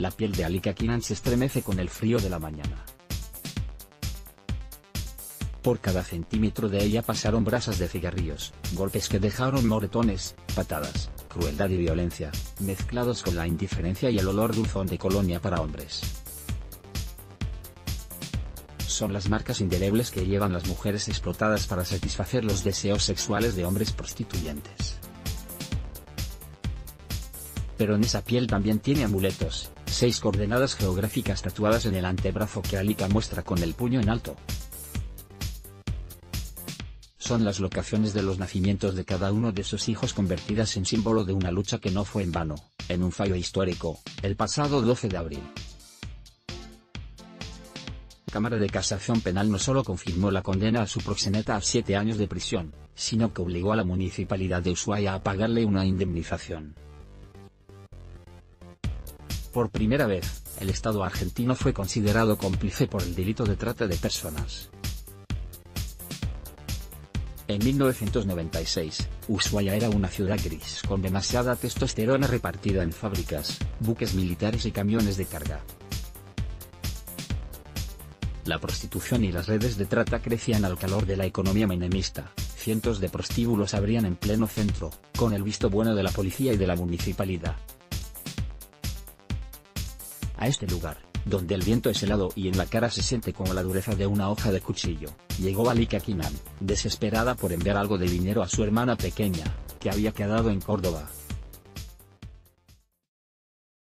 La piel de Alika Kinan se estremece con el frío de la mañana. Por cada centímetro de ella pasaron brasas de cigarrillos, golpes que dejaron moretones, patadas, crueldad y violencia, mezclados con la indiferencia y el olor dulzón de colonia para hombres. Son las marcas indelebles que llevan las mujeres explotadas para satisfacer los deseos sexuales de hombres prostituyentes. Pero en esa piel también tiene amuletos, 6 coordenadas geográficas tatuadas en el antebrazo que Alika muestra con el puño en alto. Son las locaciones de los nacimientos de cada uno de sus hijos convertidas en símbolo de una lucha que no fue en vano, en un fallo histórico, el pasado 12 de abril. La Cámara de Casación Penal no solo confirmó la condena a su proxeneta a 7 años de prisión, sino que obligó a la Municipalidad de Ushuaia a pagarle una indemnización. Por primera vez, el Estado argentino fue considerado cómplice por el delito de trata de personas. En 1996, Ushuaia era una ciudad gris con demasiada testosterona repartida en fábricas, buques militares y camiones de carga. La prostitución y las redes de trata crecían al calor de la economía menemista, cientos de prostíbulos abrían en pleno centro, con el visto bueno de la policía y de la municipalidad. A este lugar, donde el viento es helado y en la cara se siente como la dureza de una hoja de cuchillo, llegó Alika Kinan, desesperada por enviar algo de dinero a su hermana pequeña, que había quedado en Córdoba.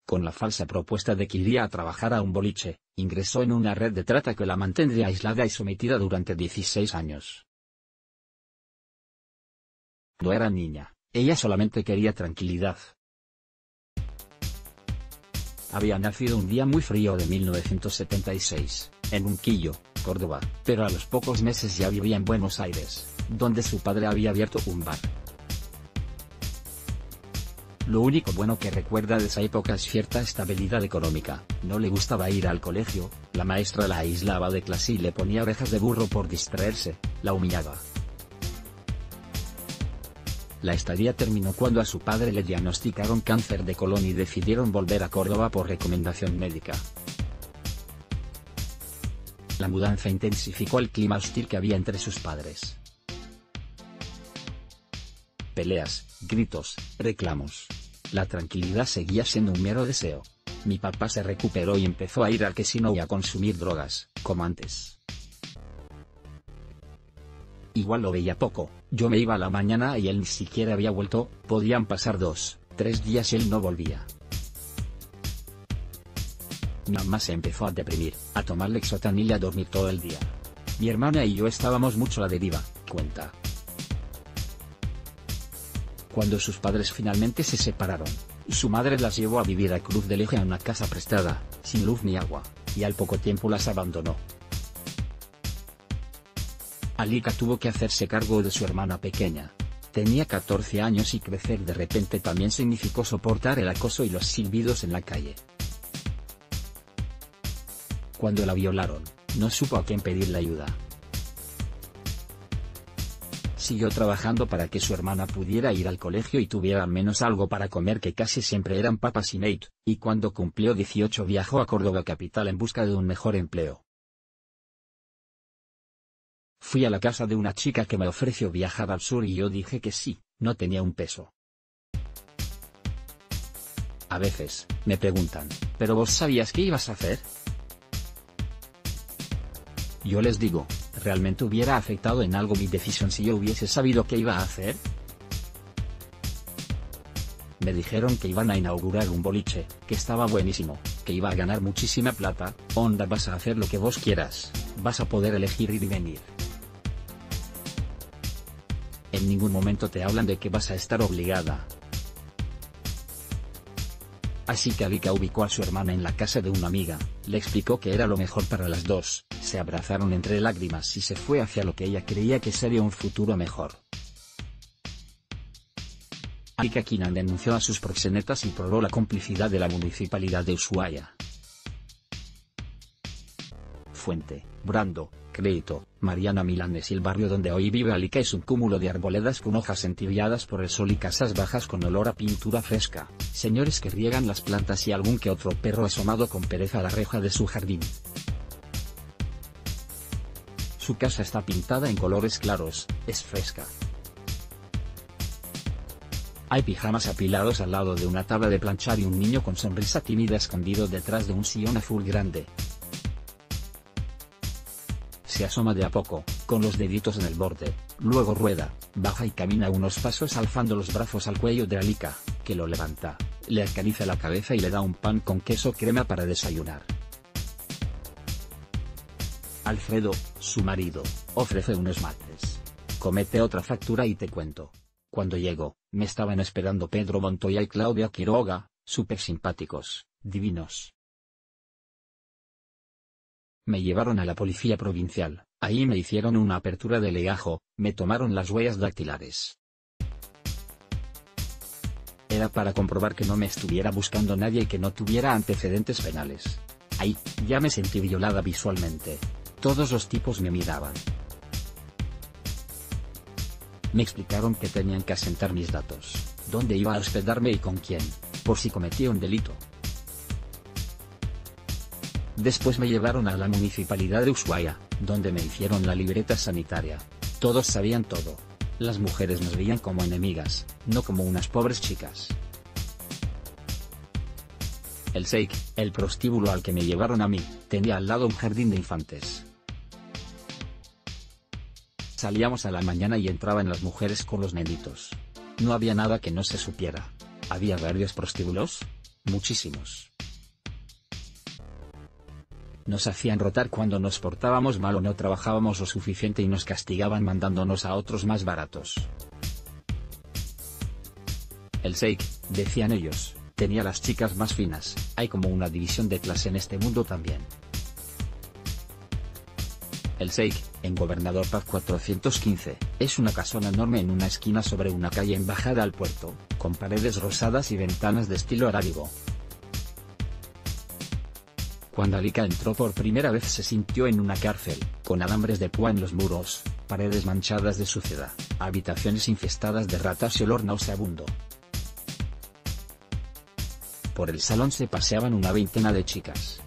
Con la falsa propuesta de que iría a trabajar a un boliche, ingresó en una red de trata que la mantendría aislada y sometida durante 16 años. Cuando era niña, ella solamente quería tranquilidad. Había nacido un día muy frío de 1976, en Unquillo, Córdoba, pero a los pocos meses ya vivía en Buenos Aires, donde su padre había abierto un bar. Lo único bueno que recuerda de esa época es cierta estabilidad económica. No le gustaba ir al colegio, la maestra la aislaba de clase y le ponía orejas de burro por distraerse, la humillaba. La estadía terminó cuando a su padre le diagnosticaron cáncer de colon y decidieron volver a Córdoba por recomendación médica. La mudanza intensificó el clima hostil que había entre sus padres. Peleas, gritos, reclamos. La tranquilidad seguía siendo un mero deseo. Mi papá se recuperó y empezó a ir al casino y a consumir drogas, como antes. Igual lo veía poco, yo me iba a la mañana y él ni siquiera había vuelto, podían pasar 2, 3 días y él no volvía. Mi mamá se empezó a deprimir, a tomar Lexotanil y a dormir todo el día. Mi hermana y yo estábamos mucho a la deriva, cuenta. Cuando sus padres finalmente se separaron, su madre las llevó a vivir a Cruz del Eje a una casa prestada, sin luz ni agua, y al poco tiempo las abandonó. Alika tuvo que hacerse cargo de su hermana pequeña. Tenía 14 años y crecer de repente también significó soportar el acoso y los silbidos en la calle. Cuando la violaron, no supo a quién pedirle ayuda. Siguió trabajando para que su hermana pudiera ir al colegio y tuviera al menos algo para comer, que casi siempre eran papas y mate, y cuando cumplió 18 viajó a Córdoba capital en busca de un mejor empleo. Fui a la casa de una chica que me ofreció viajar al sur y yo dije que sí, no tenía un peso. A veces, me preguntan, ¿pero vos sabías qué ibas a hacer? Yo les digo, ¿realmente hubiera afectado en algo mi decisión si yo hubiese sabido qué iba a hacer? Me dijeron que iban a inaugurar un boliche, que estaba buenísimo, que iba a ganar muchísima plata, onda vas a hacer lo que vos quieras, vas a poder elegir ir y venir. En ningún momento te hablan de que vas a estar obligada. Así que Alika ubicó a su hermana en la casa de una amiga, le explicó que era lo mejor para las dos, se abrazaron entre lágrimas y se fue hacia lo que ella creía que sería un futuro mejor. Alika Kinan denunció a sus proxenetas y probó la complicidad de la Municipalidad de Ushuaia. Fuente: Brando, Crédito, Mariana Milanes. Y el barrio donde hoy vive Alica es un cúmulo de arboledas con hojas entibiadas por el sol y casas bajas con olor a pintura fresca, señores que riegan las plantas y algún que otro perro asomado con pereza a la reja de su jardín. Su casa está pintada en colores claros, es fresca. Hay pijamas apilados al lado de una tabla de planchar y un niño con sonrisa tímida escondido detrás de un sillón azul grande. Se asoma de a poco, con los deditos en el borde, luego rueda, baja y camina unos pasos alzando los brazos al cuello de Alica, que lo levanta, le acaricia la cabeza y le da un pan con queso crema para desayunar. Alfredo, su marido, ofrece unos mates. Comete otra factura y te cuento. Cuando llego, me estaban esperando Pedro Montoya y Claudia Quiroga, súper simpáticos, divinos. Me llevaron a la policía provincial, ahí me hicieron una apertura de legajo, me tomaron las huellas dactilares. Era para comprobar que no me estuviera buscando nadie y que no tuviera antecedentes penales. Ahí, ya me sentí violada visualmente. Todos los tipos me miraban. Me explicaron que tenían que asentar mis datos, dónde iba a hospedarme y con quién, por si cometía un delito. Después me llevaron a la municipalidad de Ushuaia, donde me hicieron la libreta sanitaria. Todos sabían todo. Las mujeres nos veían como enemigas, no como unas pobres chicas. El Sheik, el prostíbulo al que me llevaron a mí, tenía al lado un jardín de infantes. Salíamos a la mañana y entraban las mujeres con los nenitos. No había nada que no se supiera. ¿Había varios prostíbulos? Muchísimos. Nos hacían rotar cuando nos portábamos mal o no trabajábamos lo suficiente y nos castigaban mandándonos a otros más baratos. El Sheik, decían ellos, tenía las chicas más finas. Hay como una división de clase en este mundo también. El Sheik, en Gobernador Paz 415, es una casona enorme en una esquina sobre una calle en bajada al puerto, con paredes rosadas y ventanas de estilo arábigo. Cuando Alica entró por primera vez se sintió en una cárcel, con alambres de púa en los muros, paredes manchadas de suciedad, habitaciones infestadas de ratas y olor nauseabundo. Por el salón se paseaban una veintena de chicas.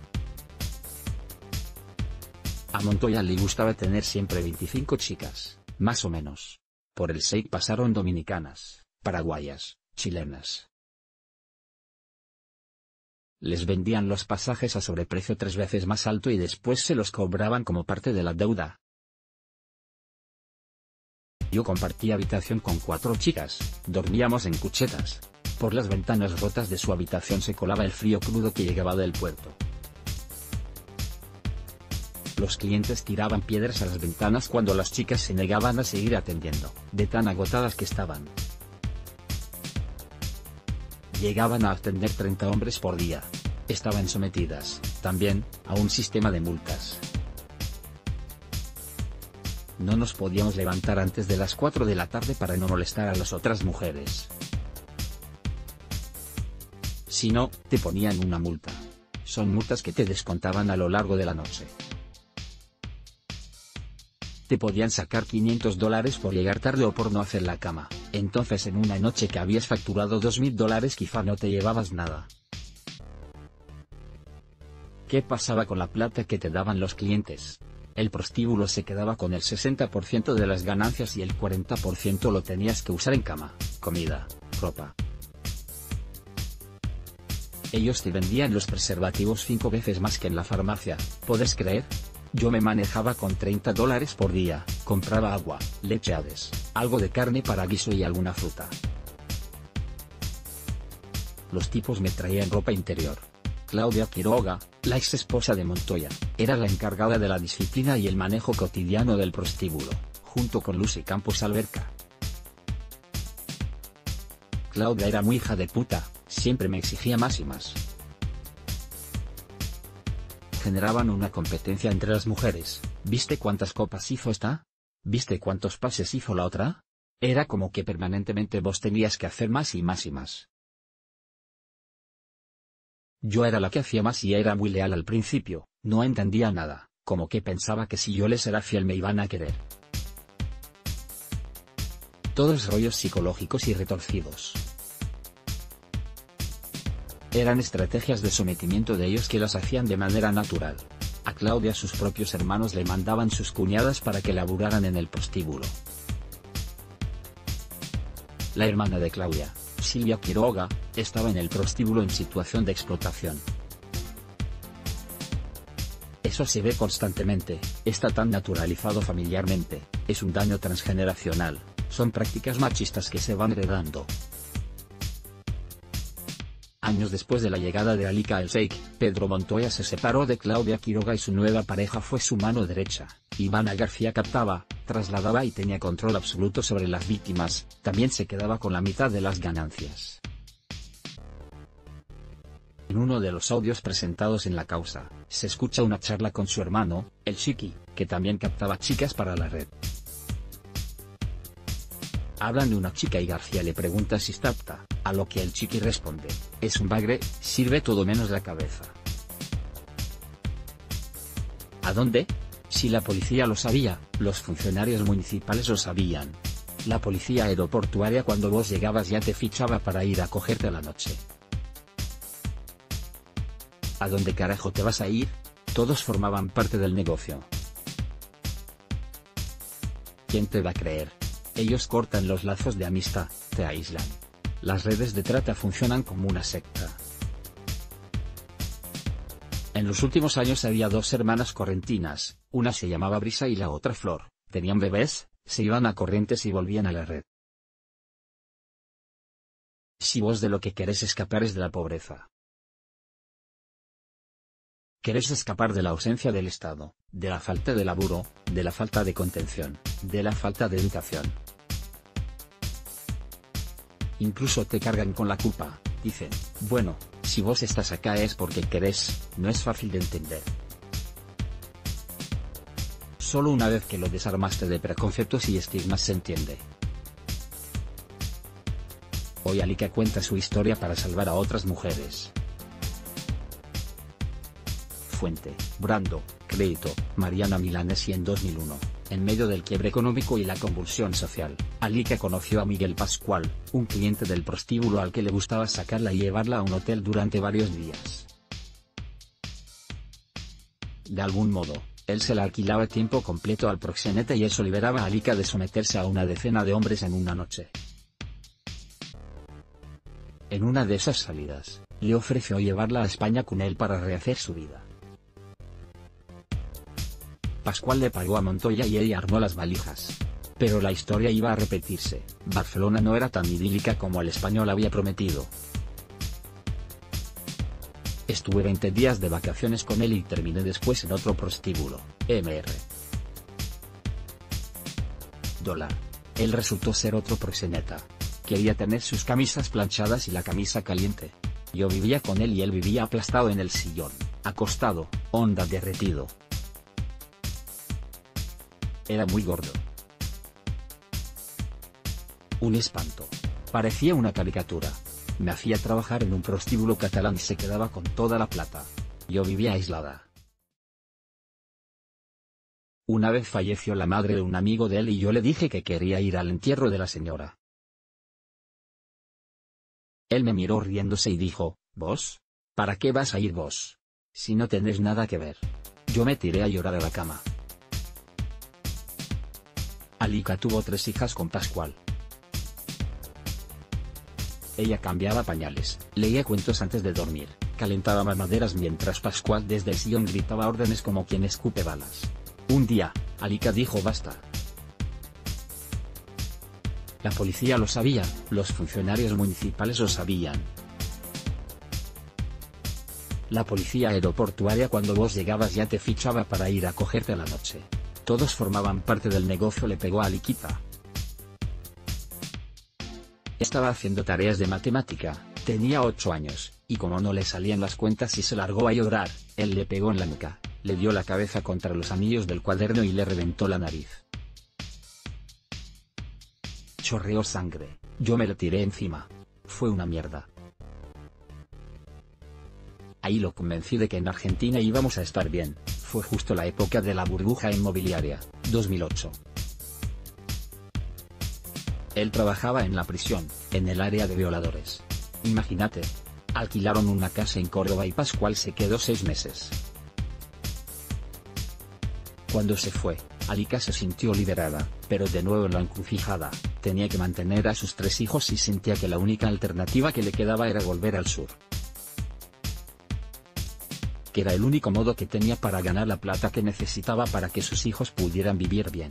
A Montoya le gustaba tener siempre 25 chicas, más o menos. Por el Sheik pasaron dominicanas, paraguayas, chilenas. Les vendían los pasajes a sobreprecio 3 veces más alto y después se los cobraban como parte de la deuda. Yo compartí habitación con 4 chicas, dormíamos en cuchetas. Por las ventanas rotas de su habitación se colaba el frío crudo que llegaba del puerto. Los clientes tiraban piedras a las ventanas cuando las chicas se negaban a seguir atendiendo, de tan agotadas que estaban. Llegaban a atender 30 hombres por día. Estaban sometidas, también, a un sistema de multas. No nos podíamos levantar antes de las 4 de la tarde para no molestar a las otras mujeres. Si no, te ponían una multa. Son multas que te descontaban a lo largo de la noche. Te podían sacar $500 por llegar tarde o por no hacer la cama, entonces en una noche que habías facturado $2000 quizá no te llevabas nada. ¿Qué pasaba con la plata que te daban los clientes? El prostíbulo se quedaba con el 60% de las ganancias y el 40% lo tenías que usar en cama, comida, ropa. Ellos te vendían los preservativos 5 veces más que en la farmacia, ¿puedes creer? Yo me manejaba con $30 por día, compraba agua, leche Hades, algo de carne para guiso y alguna fruta. Los tipos me traían ropa interior. Claudia Quiroga, la ex esposa de Montoya, era la encargada de la disciplina y el manejo cotidiano del prostíbulo, junto con Lucy Campos Alberca. Claudia era muy hija de puta, siempre me exigía más y más. Generaban una competencia entre las mujeres. ¿Viste cuántas copas hizo esta? ¿Viste cuántos pases hizo la otra? Era como que permanentemente vos tenías que hacer más y más y más. Yo era la que hacía más y era muy leal al principio, no entendía nada, como que pensaba que si yo les era fiel me iban a querer. Todos rollos psicológicos y retorcidos. Eran estrategias de sometimiento de ellos que las hacían de manera natural. A Claudia sus propios hermanos le mandaban sus cuñadas para que laburaran en el prostíbulo. La hermana de Claudia, Silvia Quiroga, estaba en el prostíbulo en situación de explotación. Eso se ve constantemente, está tan naturalizado familiarmente, es un daño transgeneracional, son prácticas machistas que se van heredando. Años después de la llegada de Alika El-Sheikh, Pedro Montoya se separó de Claudia Quiroga y su nueva pareja fue su mano derecha. Ivana García captaba, trasladaba y tenía control absoluto sobre las víctimas, también se quedaba con la mitad de las ganancias. En uno de los audios presentados en la causa, se escucha una charla con su hermano, el Chiqui, que también captaba chicas para la red. Hablan de una chica y García le pregunta si está apta, a lo que el Chiqui responde, es un bagre, sirve todo menos la cabeza. ¿A dónde? Si la policía lo sabía, los funcionarios municipales lo sabían. La policía aeroportuaria cuando vos llegabas ya te fichaba para ir a cogerte a la noche. ¿A dónde carajo te vas a ir? Todos formaban parte del negocio. ¿Quién te va a creer? Ellos cortan los lazos de amistad, te aíslan. Las redes de trata funcionan como una secta. En los últimos años había dos hermanas correntinas, una se llamaba Brisa y la otra Flor, tenían bebés, se iban a Corrientes y volvían a la red. Si vos de lo que querés escapar es de la pobreza. Querés escapar de la ausencia del Estado, de la falta de laburo, de la falta de contención, de la falta de educación. Incluso te cargan con la culpa, dicen, bueno, si vos estás acá es porque querés, no es fácil de entender. Solo una vez que lo desarmaste de preconceptos y estigmas se entiende. Hoy Alika cuenta su historia para salvar a otras mujeres. Fuente, Brando, crédito, Mariana Milanesi en 2001, en medio del quiebre económico y la convulsión social, Alika conoció a Miguel Pascual, un cliente del prostíbulo al que le gustaba sacarla y llevarla a un hotel durante varios días. De algún modo, él se la alquilaba a tiempo completo al proxeneta y eso liberaba a Alika de someterse a una decena de hombres en una noche. En una de esas salidas, le ofreció llevarla a España con él para rehacer su vida. Pascual le pagó a Montoya y ella armó las valijas. Pero la historia iba a repetirse, Barcelona no era tan idílica como el español había prometido. Estuve 20 días de vacaciones con él y terminé después en otro prostíbulo, Mr. Dólar. Él resultó ser otro proxeneta. Quería tener sus camisas planchadas y la camisa caliente. Yo vivía con él y él vivía aplastado en el sillón, acostado, onda derretido. Era muy gordo. Un espanto. Parecía una caricatura. Me hacía trabajar en un prostíbulo catalán y se quedaba con toda la plata. Yo vivía aislada. Una vez falleció la madre de un amigo de él y yo le dije que quería ir al entierro de la señora. Él me miró riéndose y dijo, ¿vos? ¿Para qué vas a ir vos? Si no tenés nada que ver. Yo me tiré a llorar a la cama. Alika tuvo 3 hijas con Pascual. Ella cambiaba pañales, leía cuentos antes de dormir, calentaba mamaderas mientras Pascual desde el sillón gritaba órdenes como quien escupe balas. Un día, Alika dijo basta. La policía lo sabía, los funcionarios municipales lo sabían. La policía aeroportuaria cuando vos llegabas ya te fichaba para ir a cogerte a la noche. Todos formaban parte del negocio, le pegó a Aliquita. Estaba haciendo tareas de matemática, tenía 8 años, y como no le salían las cuentas y se largó a llorar, él le pegó en la nuca, le dio la cabeza contra los anillos del cuaderno y le reventó la nariz. Chorreó sangre, yo me la tiré encima. Fue una mierda. Ahí lo convencí de que en Argentina íbamos a estar bien, Fue justo la época de la burbuja inmobiliaria, 2008. Él trabajaba en la prisión, en el área de violadores. Imagínate. Alquilaron una casa en Córdoba y Pascual se quedó 6 meses. Cuando se fue, Alika se sintió liberada, pero de nuevo en la encrucijada. Tenía que mantener a sus 3 hijos y sentía que la única alternativa que le quedaba era volver al sur. Que era el único modo que tenía para ganar la plata que necesitaba para que sus hijos pudieran vivir bien.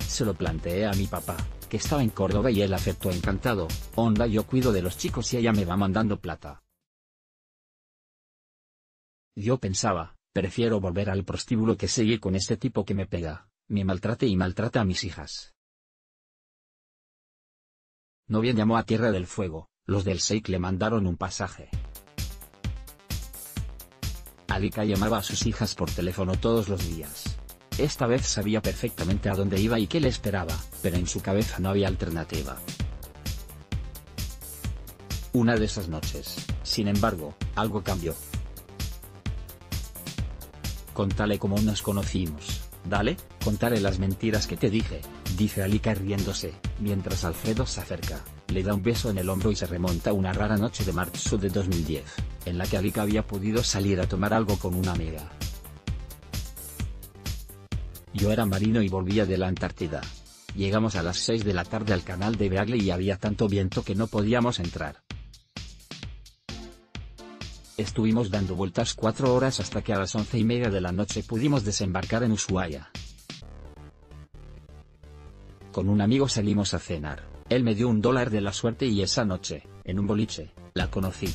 Se lo planteé a mi papá, que estaba en Córdoba, y él aceptó encantado. Onda, yo cuido de los chicos y ella me va mandando plata. Yo pensaba, prefiero volver al prostíbulo que seguir con este tipo que me pega, me maltrate y maltrata a mis hijas. Novia llamó a Tierra del Fuego, los del SEIC le mandaron un pasaje. Alika llamaba a sus hijas por teléfono todos los días. Esta vez sabía perfectamente a dónde iba y qué le esperaba, pero en su cabeza no había alternativa. Una de esas noches, sin embargo, algo cambió. Contale cómo nos conocimos, dale, contale las mentiras que te dije, dice Alika riéndose, mientras Alfredo se acerca, le da un beso en el hombro y se remonta a una rara noche de marzo de 2010, en la que Alika había podido salir a tomar algo con una amiga. Yo era marino y volvía de la Antártida. Llegamos a las 6 de la tarde al canal de Beagle y había tanto viento que no podíamos entrar. Estuvimos dando vueltas 4 horas hasta que a las 11:30 de la noche pudimos desembarcar en Ushuaia. Con un amigo salimos a cenar, él me dio $1 de la suerte y esa noche, en un boliche, la conocí.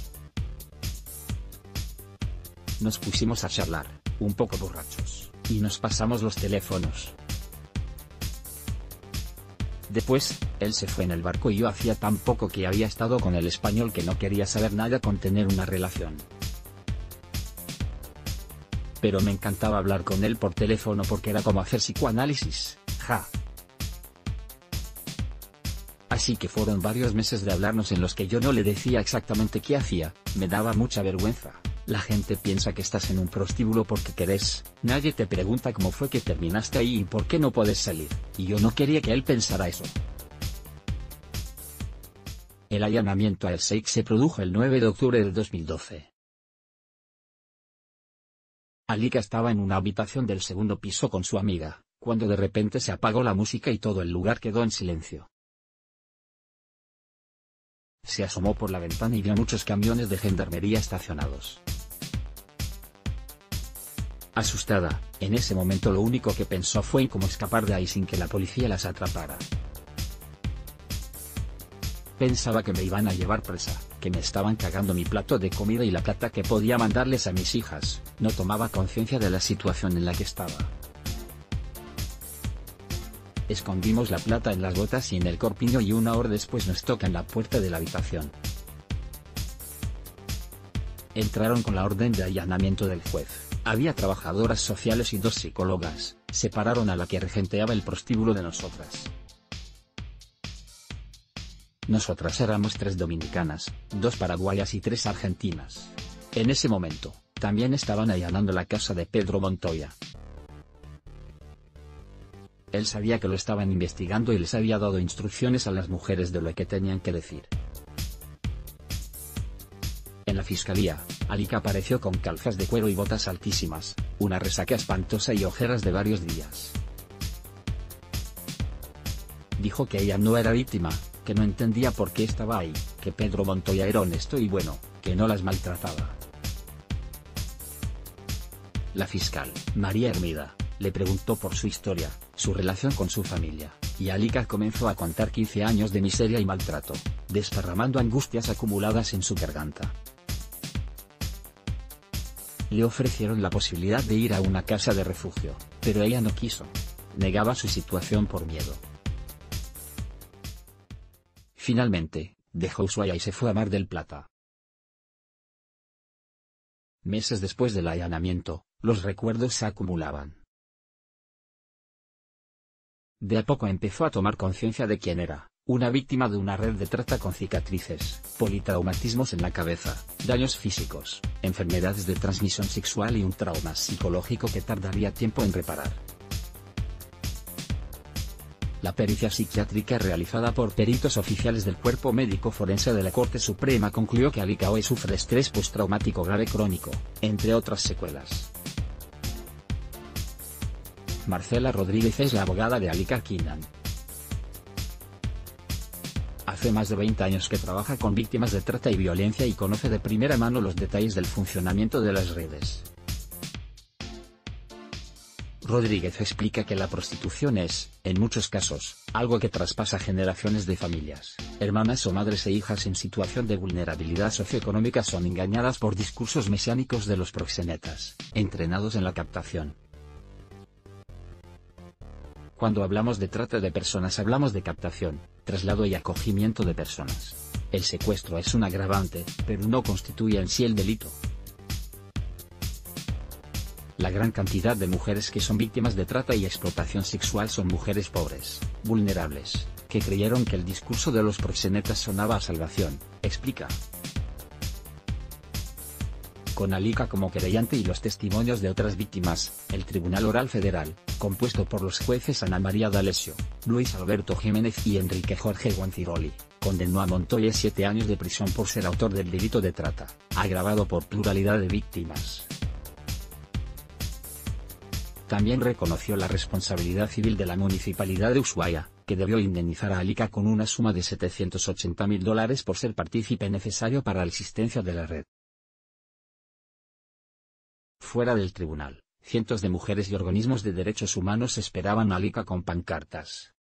Nos pusimos a charlar, un poco borrachos, y nos pasamos los teléfonos. Después, él se fue en el barco y yo hacía tan poco que había estado con el español que no quería saber nada con tener una relación. Pero me encantaba hablar con él por teléfono porque era como hacer psicoanálisis, ja. Así que fueron varios meses de hablarnos en los que yo no le decía exactamente qué hacía, me daba mucha vergüenza. La gente piensa que estás en un prostíbulo porque querés, nadie te pregunta cómo fue que terminaste ahí y por qué no puedes salir, y yo no quería que él pensara eso. El allanamiento al SEIC se produjo el 9 de octubre de 2012. Alika estaba en una habitación del segundo piso con su amiga, cuando de repente se apagó la música y todo el lugar quedó en silencio. Se asomó por la ventana y vio muchos camiones de gendarmería estacionados. Asustada, en ese momento lo único que pensó fue en cómo escapar de ahí sin que la policía las atrapara. Pensaba que me iban a llevar presa, que me estaban cagando mi plato de comida y la plata que podía mandarles a mis hijas. No tomaba conciencia de la situación en la que estaba. Escondimos la plata en las botas y en el corpiño y 1 hora después nos tocan la puerta de la habitación. Entraron con la orden de allanamiento del juez. Había trabajadoras sociales y 2 psicólogas, separaron a la que regenteaba el prostíbulo de nosotras. Nosotras éramos 3 dominicanas, 2 paraguayas y 3 argentinas. En ese momento, también estaban allanando la casa de Pedro Montoya. Él sabía que lo estaban investigando y les había dado instrucciones a las mujeres de lo que tenían que decir. En la fiscalía, Alika apareció con calzas de cuero y botas altísimas, una resaca espantosa y ojeras de varios días. Dijo que ella no era víctima, que no entendía por qué estaba ahí, que Pedro Montoya era honesto y bueno, que no las maltrataba. La fiscal, María Hermida, le preguntó por su historia, su relación con su familia, y Alika comenzó a contar 15 años de miseria y maltrato, desparramando angustias acumuladas en su garganta. Le ofrecieron la posibilidad de ir a una casa de refugio, pero ella no quiso. Negaba su situación por miedo. Finalmente, dejó Ushuaia y se fue a Mar del Plata. Meses después del allanamiento, los recuerdos se acumulaban. De a poco empezó a tomar conciencia de quién era, Una víctima de una red de trata con cicatrices, politraumatismos en la cabeza, daños físicos, enfermedades de transmisión sexual y un trauma psicológico que tardaría tiempo en reparar. La pericia psiquiátrica realizada por peritos oficiales del Cuerpo Médico Forense de la Corte Suprema concluyó que Alika Oe sufre estrés postraumático grave crónico, entre otras secuelas. Marcela Rodríguez es la abogada de Alika Kinan. Hace más de 20 años que trabaja con víctimas de trata y violencia y conoce de primera mano los detalles del funcionamiento de las redes. Rodríguez explica que la prostitución es, en muchos casos, algo que traspasa generaciones de familias. Hermanas o madres e hijas en situación de vulnerabilidad socioeconómica son engañadas por discursos mesiánicos de los proxenetas, entrenados en la captación. Cuando hablamos de trata de personas hablamos de captación, traslado y acogimiento de personas. El secuestro es un agravante, pero no constituye en sí el delito. La gran cantidad de mujeres que son víctimas de trata y explotación sexual son mujeres pobres, vulnerables, que creyeron que el discurso de los proxenetas sonaba a salvación, explica. Con Alika como querellante y los testimonios de otras víctimas, el Tribunal Oral Federal, compuesto por los jueces Ana María D'Alessio, Luis Alberto Jiménez y Enrique Jorge Guanciroli, condenó a Montoya 7 años de prisión por ser autor del delito de trata, agravado por pluralidad de víctimas. También reconoció la responsabilidad civil de la Municipalidad de Ushuaia, que debió indemnizar a Alika con una suma de $780.000 por ser partícipe necesario para la existencia de la red. Fuera del tribunal, cientos de mujeres y organismos de derechos humanos esperaban a Alika con pancartas.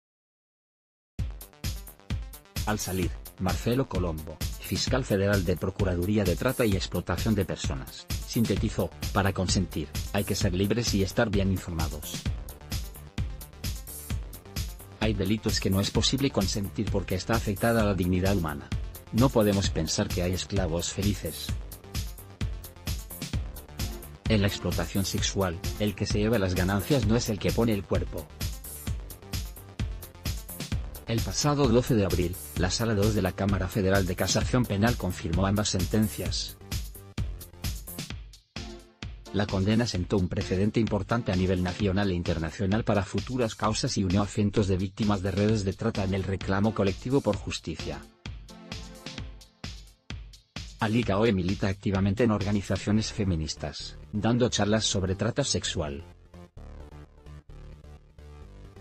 Al salir, Marcelo Colombo, fiscal federal de Procuraduría de Trata y Explotación de Personas, sintetizó: para consentir, hay que ser libres y estar bien informados. Hay delitos que no es posible consentir porque está afectada la dignidad humana. No podemos pensar que hay esclavos felices. En la explotación sexual, el que se lleva las ganancias no es el que pone el cuerpo. El pasado 12 de abril, la Sala 2 de la Cámara Federal de Casación Penal confirmó ambas sentencias. La condena sentó un precedente importante a nivel nacional e internacional para futuras causas y unió a cientos de víctimas de redes de trata en el reclamo colectivo por justicia. Alika Oe milita activamente en organizaciones feministas, dando charlas sobre trata sexual.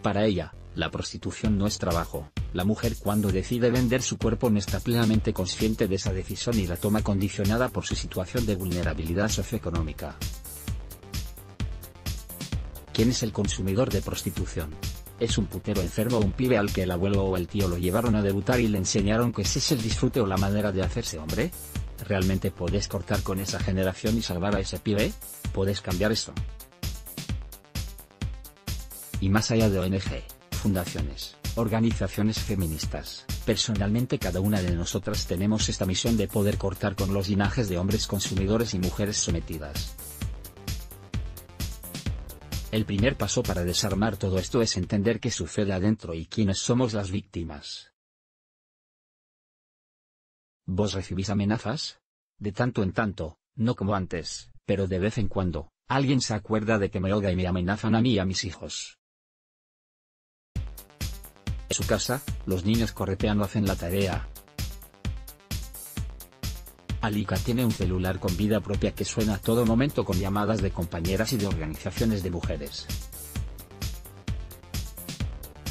Para ella, la prostitución no es trabajo. La mujer cuando decide vender su cuerpo no está plenamente consciente de esa decisión y la toma condicionada por su situación de vulnerabilidad socioeconómica. ¿Quién es el consumidor de prostitución? ¿Es un putero enfermo o un pibe al que el abuelo o el tío lo llevaron a debutar y le enseñaron que ese es el disfrute o la manera de hacerse hombre? ¿Realmente puedes cortar con esa generación y salvar a ese pibe? ¿Puedes cambiar eso? Y más allá de ONG, fundaciones, organizaciones feministas, personalmente cada una de nosotras tenemos esta misión de poder cortar con los linajes de hombres consumidores y mujeres sometidas. El primer paso para desarmar todo esto es entender qué sucede adentro y quiénes somos las víctimas. ¿Vos recibís amenazas? De tanto en tanto, no como antes, pero de vez en cuando, alguien se acuerda de que me odia y me amenazan a mí y a mis hijos. En su casa, los niños corretean o hacen la tarea. Alika tiene un celular con vida propia que suena a todo momento con llamadas de compañeras y de organizaciones de mujeres.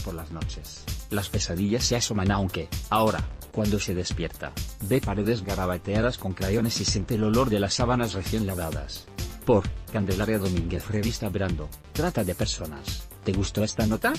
Por las noches, las pesadillas se asoman aunque, ahora, cuando se despierta, ve paredes garabateadas con crayones y siente el olor de las sábanas recién lavadas. Por Candelaria Domínguez, revista Brando, trata de personas. ¿Te gustó esta nota?